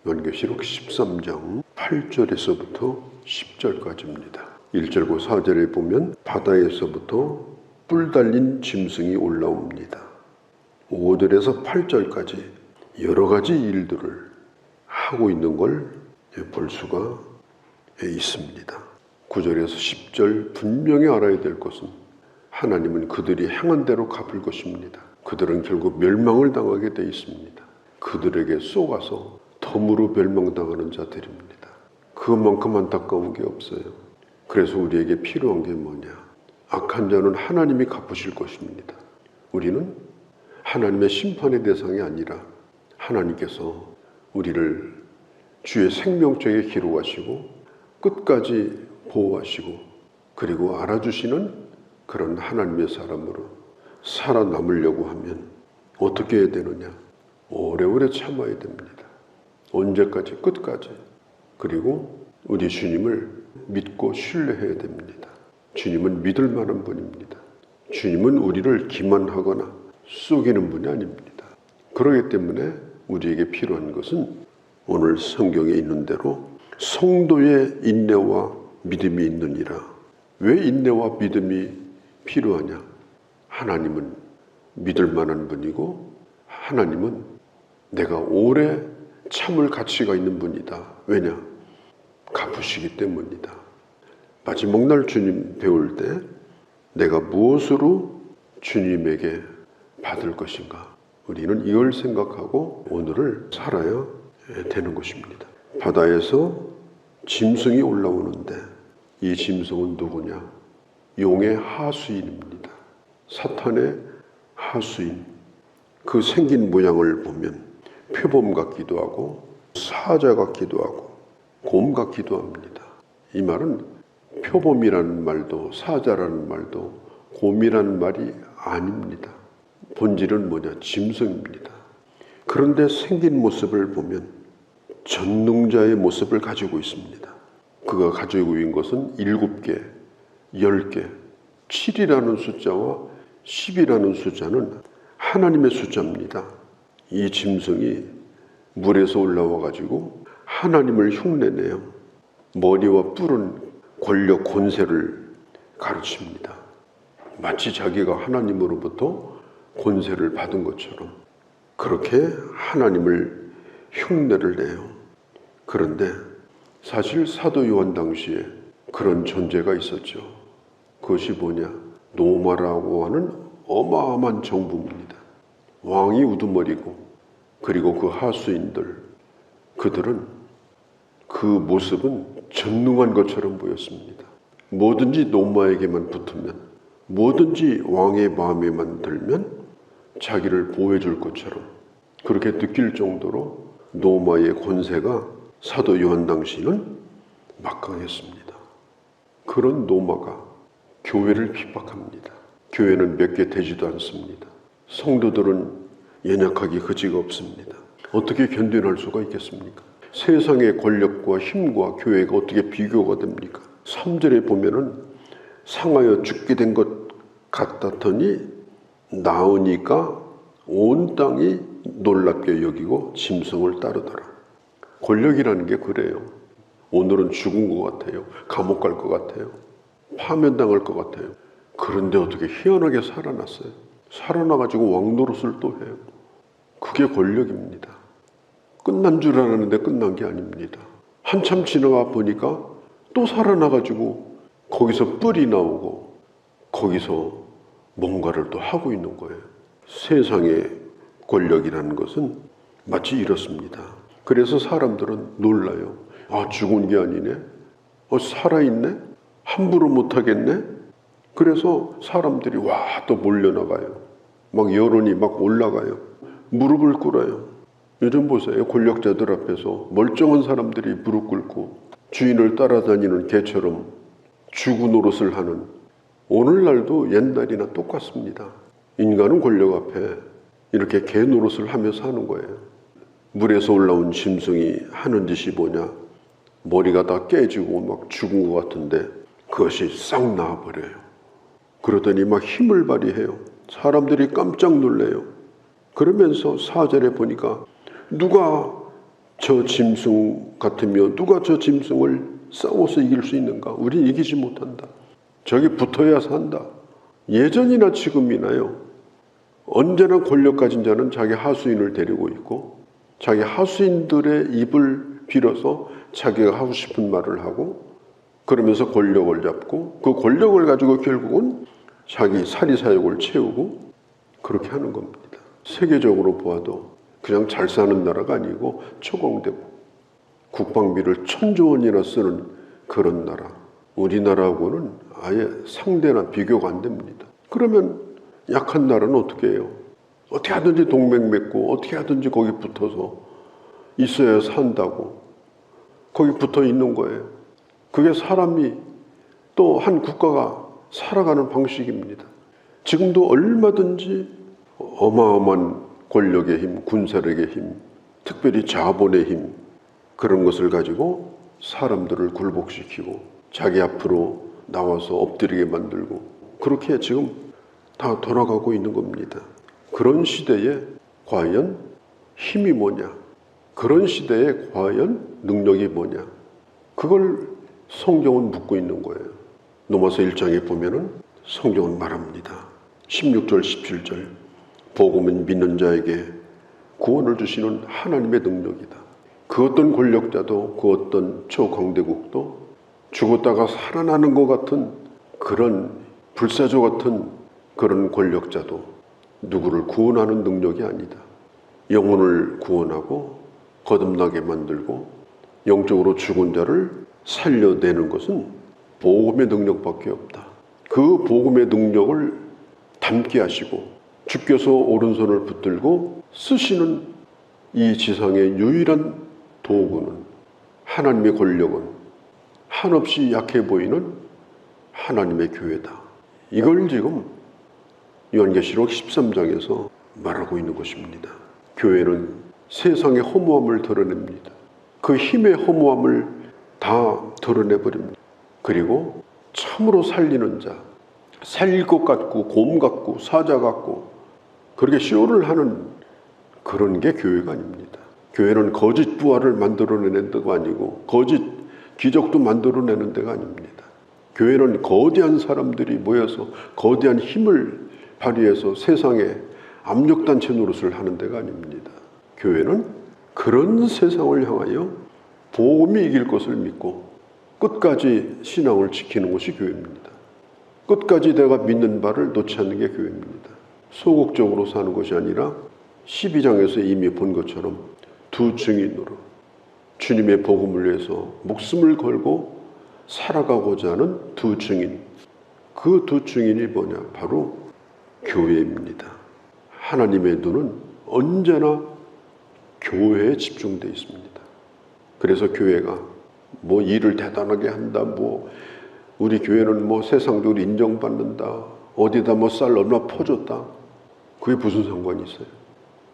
요한계시록 13장 8절에서부터 10절까지입니다. 1절과 4절에 보면 바다에서부터 뿔 달린 짐승이 올라옵니다. 5절에서 8절까지 여러 가지 일들을 하고 있는 걸 볼 수가 있습니다. 9절에서 10절 분명히 알아야 될 것은 하나님은 그들이 행한 대로 갚을 것입니다. 그들은 결국 멸망을 당하게 돼 있습니다. 그들에게 쏘가서 덤으로 멸망당하는 자들입니다. 그것만큼 안타까운 게 없어요. 그래서 우리에게 필요한 게 뭐냐? 악한 자는 하나님이 갚으실 것입니다. 우리는 하나님의 심판의 대상이 아니라 하나님께서 우리를 주의 생명책에 기록하시고 끝까지 보호하시고 그리고 알아주시는 그런 하나님의 사람으로 살아남으려고 하면 어떻게 해야 되느냐? 오래오래 참아야 됩니다. 언제까지? 끝까지. 그리고 우리 주님을 믿고 신뢰해야 됩니다. 주님은 믿을 만한 분입니다. 주님은 우리를 기만하거나 속이는 분이 아닙니다. 그렇기 때문에 우리에게 필요한 것은 오늘 성경에 있는 대로 성도의 인내와 믿음이 있느니라. 왜 인내와 믿음이 필요하냐? 하나님은 믿을 만한 분이고 하나님은 내가 오래 참을 가치가 있는 분이다. 왜냐? 갚으시기 때문이다. 마지막 날 주님 배울 때 내가 무엇으로 주님에게 받을 것인가? 우리는 이걸 생각하고 오늘을 살아야 되는 것입니다. 바다에서 짐승이 올라오는데 이 짐승은 누구냐? 용의 하수인입니다. 사탄의 하수인. 그 생긴 모양을 보면 표범 같기도 하고 사자 같기도 하고 곰 같기도 합니다. 이 말은 표범이라는 말도 사자라는 말도 곰이라는 말이 아닙니다. 본질은 뭐냐? 짐승입니다. 그런데 생긴 모습을 보면 전능자의 모습을 가지고 있습니다. 그가 가지고 있는 것은 7개, 10개, 7이라는 숫자와 10이라는 숫자는 하나님의 숫자입니다. 이 짐승이 물에서 올라와 가지고 하나님을 흉내내요. 머리와 뿔은 권력, 권세를 가르칩니다. 마치 자기가 하나님으로부터 권세를 받은 것처럼 그렇게 하나님을 흉내를 내요. 그런데 사실 사도 요한 당시에 그런 존재가 있었죠. 그것이 뭐냐? 노마라고 하는 어마어마한 정부입니다. 왕이 우두머리고 그리고 그 하수인들, 그들은 그 모습은 전능한 것처럼 보였습니다. 뭐든지 노마에게만 붙으면, 뭐든지 왕의 마음에만 들면 자기를 보호해 줄 것처럼 그렇게 느낄 정도로 노마의 권세가 사도 요한 당시는 막강했습니다. 그런 노마가 교회를 핍박합니다. 교회는 몇 개 되지도 않습니다. 성도들은 연약하기 그지가 없습니다. 어떻게 견뎌낼 수가 있겠습니까? 세상의 권력과 힘과 교회가 어떻게 비교가 됩니까? 3절에 보면은 상하여 죽게 된 것 같았더니 나으니까 온 땅이 놀랍게 여기고 짐승을 따르더라. 권력이라는 게 그래요. 오늘은 죽은 것 같아요. 감옥 갈 것 같아요. 파면당할 것 같아요. 그런데 어떻게 희한하게 살아났어요. 살아나가지고 왕 노릇을 또 해요. 그게 권력입니다. 끝난 줄 알았는데 끝난 게 아닙니다. 한참 지나가 보니까 또 살아나가지고 거기서 뿔이 나오고 거기서 뭔가를 또 하고 있는 거예요. 세상의 권력이라는 것은 마치 이렇습니다. 그래서 사람들은 놀라요. 아, 죽은 게 아니네? 살아있네? 함부로 못하겠네? 그래서 사람들이 와 또 몰려나가요. 막 여론이 막 올라가요. 무릎을 꿇어요. 요즘 보세요. 권력자들 앞에서 멀쩡한 사람들이 무릎 꿇고 주인을 따라다니는 개처럼 주구 노릇을 하는, 오늘날도 옛날이나 똑같습니다. 인간은 권력 앞에 이렇게 개 노릇을 하며 사는 거예요. 물에서 올라온 짐승이 하는 짓이 뭐냐? 머리가 다 깨지고 막 죽은 것 같은데 그것이 싹 나와버려요. 그러더니 막 힘을 발휘해요. 사람들이 깜짝 놀래요. 그러면서 4절에 보니까 누가 저 짐승 같으며 누가 저 짐승을 싸워서 이길 수 있는가? 우린 이기지 못한다. 저기 붙어야 산다. 예전이나 지금이나요. 언제나 권력 가진 자는 자기 하수인을 데리고 있고 자기 하수인들의 입을 빌어서 자기가 하고 싶은 말을 하고 그러면서 권력을 잡고 그 권력을 가지고 결국은 자기 사리사욕을 채우고 그렇게 하는 겁니다. 세계적으로 보아도 그냥 잘 사는 나라가 아니고 초강대국, 국방비를 1,000조 원이나 쓰는 그런 나라. 우리나라하고는 아예 상대나 비교가 안 됩니다. 그러면 약한 나라는 어떻게 해요? 어떻게 하든지 동맹 맺고 어떻게 하든지 거기 붙어서 있어야 산다고 거기 붙어 있는 거예요. 그게 사람이 또 한 국가가 살아가는 방식입니다. 지금도 얼마든지 어마어마한 권력의 힘, 군사력의 힘, 특별히 자본의 힘 그런 것을 가지고 사람들을 굴복시키고 자기 앞으로 나와서 엎드리게 만들고 그렇게 지금 다 돌아가고 있는 겁니다. 그런 시대에 과연 힘이 뭐냐? 그런 시대에 과연 능력이 뭐냐? 그걸 성경은 묻고 있는 거예요. 로마서 1장에 보면은 성경은 말합니다. 16절, 17절. 복음은 믿는 자에게 구원을 주시는 하나님의 능력이다. 그 어떤 권력자도 그 어떤 초강대국도 죽었다가 살아나는 것 같은 그런 불사조 같은 그런 권력자도 누구를 구원하는 능력이 아니다. 영혼을 구원하고 거듭나게 만들고 영적으로 죽은 자를 살려내는 것은 복음의 능력밖에 없다. 그 복음의 능력을 담게 하시고 주께서 오른손을 붙들고 쓰시는 이 지상의 유일한 도구는 하나님의 권력은 한없이 약해 보이는 하나님의 교회다. 이걸 지금 요한계시록 13장에서 말하고 있는 것입니다. 교회는 세상의 허무함을 드러냅니다. 그 힘의 허무함을 다 드러내버립니다. 그리고 참으로 살리는 자, 살릴 것 같고 곰 같고 사자 같고 그렇게 쇼를 하는 그런 게 교회가 아닙니다. 교회는 거짓 부활을 만들어내는 데가 아니고 거짓 기적도 만들어내는 데가 아닙니다. 교회는 거대한 사람들이 모여서 거대한 힘을 발휘해서 세상에 압력단체 노릇을 하는 데가 아닙니다. 교회는 그런 세상을 향하여 복음이 이길 것을 믿고 끝까지 신앙을 지키는 것이 교회입니다. 끝까지 내가 믿는 바를 놓지 않는 게 교회입니다. 소극적으로 사는 것이 아니라 12장에서 이미 본 것처럼 두 증인으로 주님의 복음을 위해서 목숨을 걸고 살아가고자 하는 두 증인. 그 두 증인이 뭐냐? 바로 교회입니다. 하나님의 눈은 언제나 교회에 집중되어 있습니다. 그래서 교회가 뭐 일을 대단하게 한다, 뭐 우리 교회는 뭐 세상적으로 인정받는다, 어디다 뭐 쌀 얼마 퍼줬다, 그게 무슨 상관이 있어요?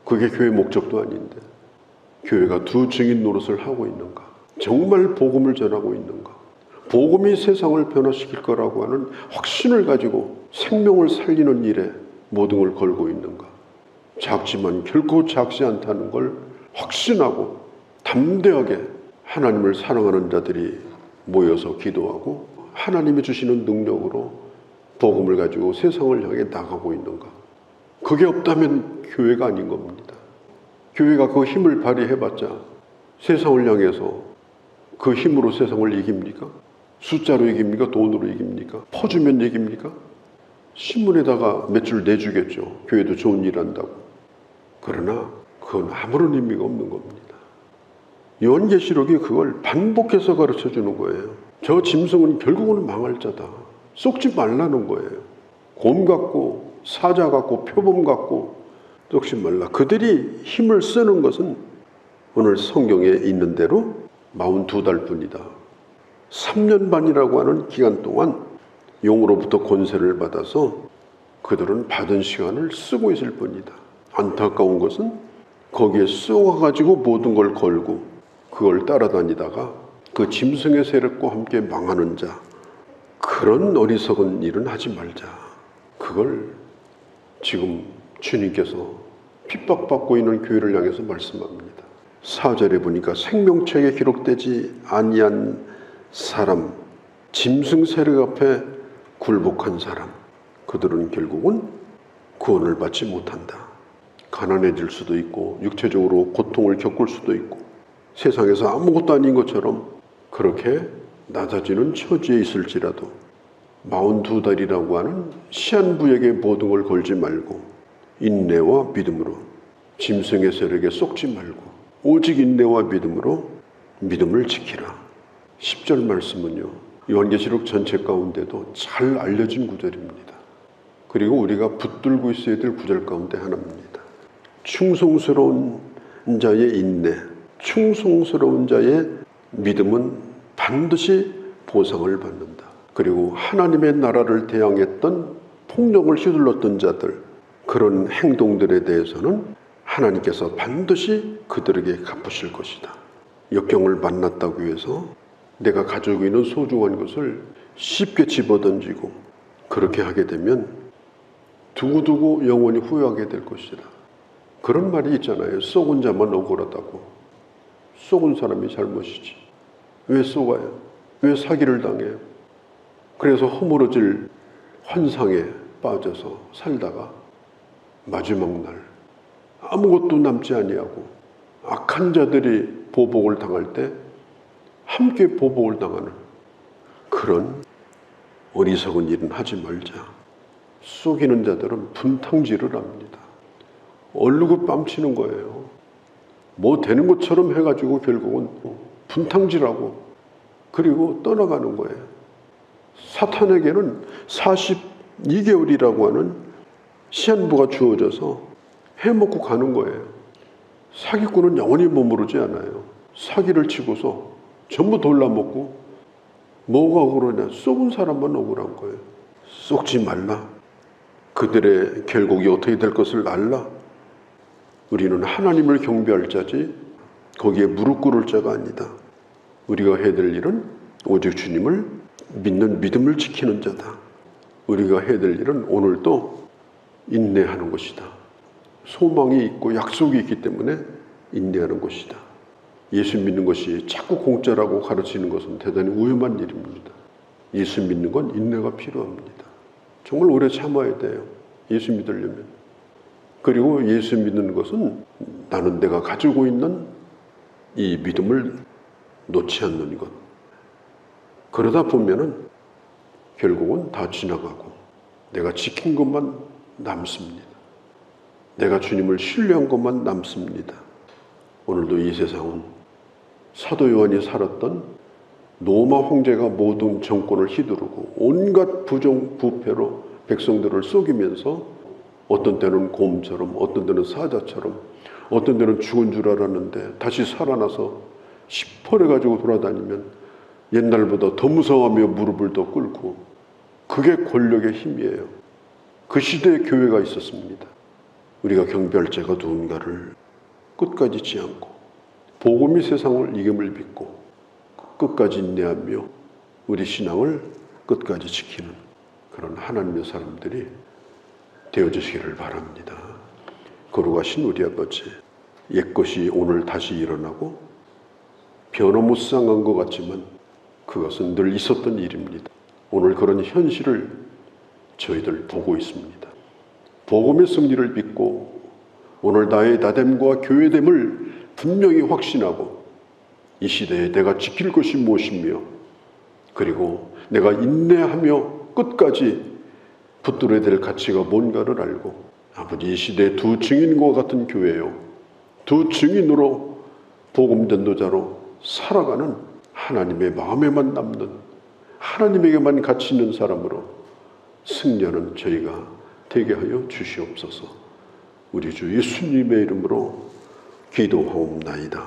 그게 교회 목적도 아닌데 교회가 두 증인 노릇을 하고 있는가? 정말 복음을 전하고 있는가? 복음이 세상을 변화시킬 거라고 하는 확신을 가지고 생명을 살리는 일에 모든 걸 걸고 있는가? 작지만 결코 작지 않다는 걸 확신하고 담대하게 하나님을 사랑하는 자들이 모여서 기도하고 하나님이 주시는 능력으로 복음을 가지고 세상을 향해 나가고 있는가? 그게 없다면 교회가 아닌 겁니다. 교회가 그 힘을 발휘해봤자 세상을 향해서 그 힘으로 세상을 이깁니까? 숫자로 이깁니까? 돈으로 이깁니까? 퍼주면 이깁니까? 신문에다가 몇 줄 내주겠죠. 교회도 좋은 일 한다고. 그러나 그건 아무런 의미가 없는 겁니다. 요한계시록이 그걸 반복해서 가르쳐주는 거예요. 저 짐승은 결국은 망할 자다. 속지 말라는 거예요. 곰 같고 사자 같고 표범 같고 썩지 말라. 그들이 힘을 쓰는 것은 오늘 성경에 있는 대로 42달 뿐이다. 3년 반이라고 하는 기간 동안 용으로부터 권세를 받아서 그들은 받은 시간을 쓰고 있을 뿐이다. 안타까운 것은 거기에 쏘아가지고 모든 걸 걸고 그걸 따라다니다가 그 짐승의 세력과 함께 망하는 자, 그런 어리석은 일은 하지 말자. 그걸 지금 주님께서 핍박받고 있는 교회를 향해서 말씀합니다. 4절에 보니까 생명책에 기록되지 아니한 사람, 짐승 세력 앞에 굴복한 사람, 그들은 결국은 구원을 받지 못한다. 가난해질 수도 있고 육체적으로 고통을 겪을 수도 있고 세상에서 아무것도 아닌 것처럼 그렇게 낮아지는 처지에 있을지라도 42달이라고 하는 시한부에게 모든 걸지 말고 인내와 믿음으로 짐승의 세력에 속지 말고 오직 인내와 믿음으로 믿음을 지키라. 10절 말씀은요, 요한계시록 전체 가운데도 잘 알려진 구절입니다. 그리고 우리가 붙들고 있어야 될 구절 가운데 하나입니다. 충성스러운 자의 인내, 충성스러운 자의 믿음은 반드시 보상을 받는다. 그리고 하나님의 나라를 대항했던 폭력을 휘둘렀던 자들, 그런 행동들에 대해서는 하나님께서 반드시 그들에게 갚으실 것이다. 역경을 만났다고 해서 내가 가지고 있는 소중한 것을 쉽게 집어던지고 그렇게 하게 되면 두고두고 영원히 후회하게 될 것이다. 그런 말이 있잖아요. 속은 자만 억울하다고. 속은 사람이 잘못이지. 왜 속아요? 왜 사기를 당해요? 그래서 허물어질 환상에 빠져서 살다가 마지막 날 아무것도 남지 아니하고 악한 자들이 보복을 당할 때 함께 보복을 당하는 그런 어리석은 일은 하지 말자. 속이는 자들은 분탕질을 합니다. 얼르고 뺨치는 거예요. 뭐 되는 것처럼 해가지고 결국은 분탕질하고 그리고 떠나가는 거예요. 사탄에게는 42개월이라고 하는 시한부가 주어져서 해먹고 가는 거예요. 사기꾼은 영원히 머무르지 않아요. 사기를 치고서 전부 돌라먹고 뭐가 억울하냐? 속은 사람만 억울한 거예요. 속지 말라. 그들의 결국이 어떻게 될 것을 알라. 우리는 하나님을 경배할 자지 거기에 무릎 꿇을 자가 아니다. 우리가 해야 될 일은 오직 주님을 믿는 믿음을 지키는 자다. 우리가 해야 될 일은 오늘도 인내하는 것이다. 소망이 있고 약속이 있기 때문에 인내하는 것이다. 예수 믿는 것이 자꾸 공짜라고 가르치는 것은 대단히 위험한 일입니다. 예수 믿는 건 인내가 필요합니다. 정말 오래 참아야 돼요. 예수 믿으려면. 그리고 예수 믿는 것은 나는 내가 가지고 있는 이 믿음을 놓지 않는 것. 그러다 보면은 결국은 다 지나가고 내가 지킨 것만 남습니다. 내가 주님을 신뢰한 것만 남습니다. 오늘도 이 세상은 사도 요한이 살았던 로마 황제가 모든 정권을 휘두르고 온갖 부정 부패로 백성들을 속이면서 어떤 때는 곰처럼 어떤 때는 사자처럼 어떤 때는 죽은 줄 알았는데 다시 살아나서 시퍼래가지고 돌아다니면 옛날보다 더 무서워하며 무릎을 더 꿇고 그게 권력의 힘이에요. 그 시대에 교회가 있었습니다. 우리가 경배할 자가 누군가를 끝까지 잊지 않고 복음이 세상을 이김을 믿고 끝까지 인내하며 우리 신앙을 끝까지 지키는 그런 하나님의 사람들이 되어주시기를 바랍니다. 거룩하신 우리 아버지, 옛것이 오늘 다시 일어나고 변화무쌍한 것 같지만 그것은 늘 있었던 일입니다. 오늘 그런 현실을 저희들 보고 있습니다. 복음의 승리를 믿고 오늘 나의 나됨과 교회됨을 분명히 확신하고 이 시대에 내가 지킬 것이 무엇이며 그리고 내가 인내하며 끝까지 붙들어야 될 가치가 뭔가를 알고 아버지 이 시대의 두 증인과 같은 교회요. 두 증인으로 복음 전도자로 살아가는 하나님의 마음에만 남는 하나님에게만 가치 있는 사람으로 승리하는 저희가 되게 하여 주시옵소서. 우리 주 예수님의 이름으로 기도하옵나이다.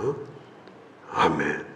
아멘.